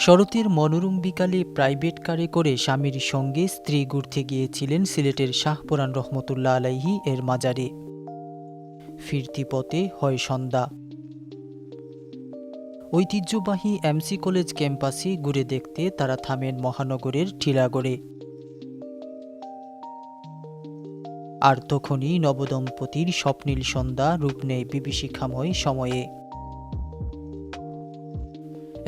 শরতের মনোরম বিকালে প্রাইভেট কারে করে স্বামীর সঙ্গে স্ত্রী ঘুরতে গিয়েছিলেন সিলেটের শাহপরান রহমতুল্লাহ আলাইহি এর মাজারে। ফিরতি পথে হয় সন্ধ্যা। ঐতিহ্যবাহী এমসি কলেজ ক্যাম্পাসে ঘুরে দেখতে তারা থামেন মহানগরের টিলাগড়ে। আর তখনই নবদম্পতির স্বপ্নীল সন্ধ্যা রূপ নেয় বিভীষিকাময় সময়ে।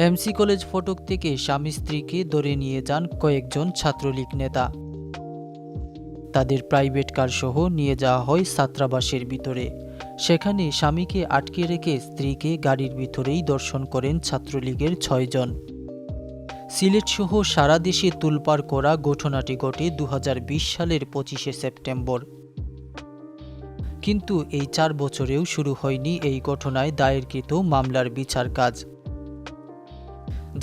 এমসি কলেজ ফটক থেকে স্বামী স্ত্রীকে ধরে নিয়ে যান কয়েকজন ছাত্রলীগ নেতা। তাদের প্রাইভেট কার সহ নিয়ে যাওয়া হয় ছাত্রাবাসের ভিতরে। সেখানে স্বামীকে আটকে রেখে স্ত্রীকে গাড়ির ভিতরেই দর্শন করেন ছাত্রলীগের 6 জন। সিলেট সহ সারা দেশে তোলপাড় করা ঘটনাটি ঘটে 2020 সালের 25শে সেপ্টেম্বর। কিন্তু এই 4 বছরেও শুরু হয়নি এই ঘটনায় দায়েরকৃত মামলার বিচার কাজ।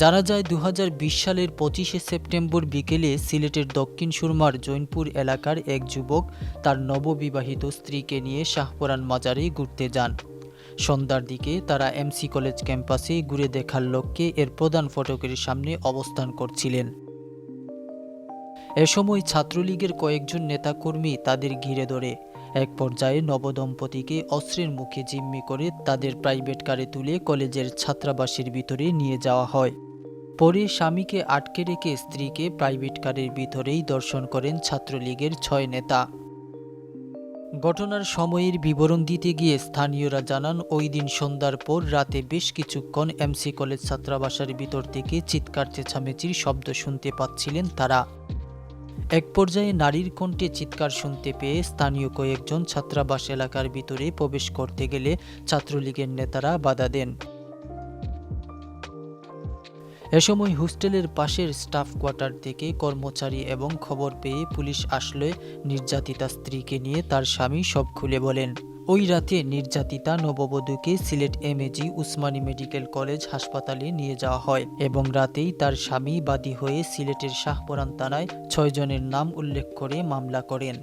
জানা যায় 2020 সালের 25শে সেপ্টেম্বর বিকেলে সিলেটের দক্ষিণ সুরমার জৈনপুর এলাকার এক যুবক তার নববিবাহিত স্ত্রীকে নিয়ে শাহপরান মাজারে ঘুরতে যান। সন্ধ্যার দিকে তারা এমসি কলেজ ক্যাম্পাসে ঘুরে দেখার লক্ষ্যে এর প্রধান ফটকের সামনে অবস্থান করছিলেন। এ সময় ছাত্রলীগের কয়েকজন নেতাকর্মী তাদের ঘিরে ধরে এক পর্যায়ে নবদম্পতিকে অস্ত্রের মুখে জিম্মি করে তাদের প্রাইভেট কারে তুলে কলেজের ছাত্রাবাসের ভিতরে নিয়ে যাওয়া হয়। পরে স্বামীকে আটকে রেখে স্ত্রীকে প্রাইভেট কারের ভিতরেই দর্শন করেন ছাত্রলীগের 6 নেতা। ঘটনার সময়ের বিবরণ দিতে গিয়ে স্থানীয়রা জানান, ওই দিন সন্ধ্যার পর রাতে বেশ কিছুক্ষণ এমসি কলেজ ছাত্রাবাসের ভিতর থেকে চিৎকার চেঁচামেচির শব্দ শুনতে পাচ্ছিলেন তারা। এক পর্যায়ে নারীর কণ্ঠে চিৎকার শুনতে পেয়ে স্থানীয় কয়েকজন ছাত্রাবাস এলাকার ভিতরে প্রবেশ করতে গেলে ছাত্রলীগের নেতারা বাধা দেন। এ সময় হোস্টেলের পাশের স্টাফ কোয়ার্টার থেকে কর্মচারী এবং খবর পেয়ে পুলিশ আসলে নির্যাতিতা স্ত্রীকে নিয়ে তার স্বামী সব খুলে বলেন। ওই রাতে নির্যাতিতা নববধূকে Sylhet MAG Osmani medical college হাসপাতালে নিয়ে যাওয়া হয় এবং রাতেই তার স্বামী বাদী হয়ে সিলেটের শাহপরান থানায় 6 জনের নাম উল্লেখ করে মামলা করেন।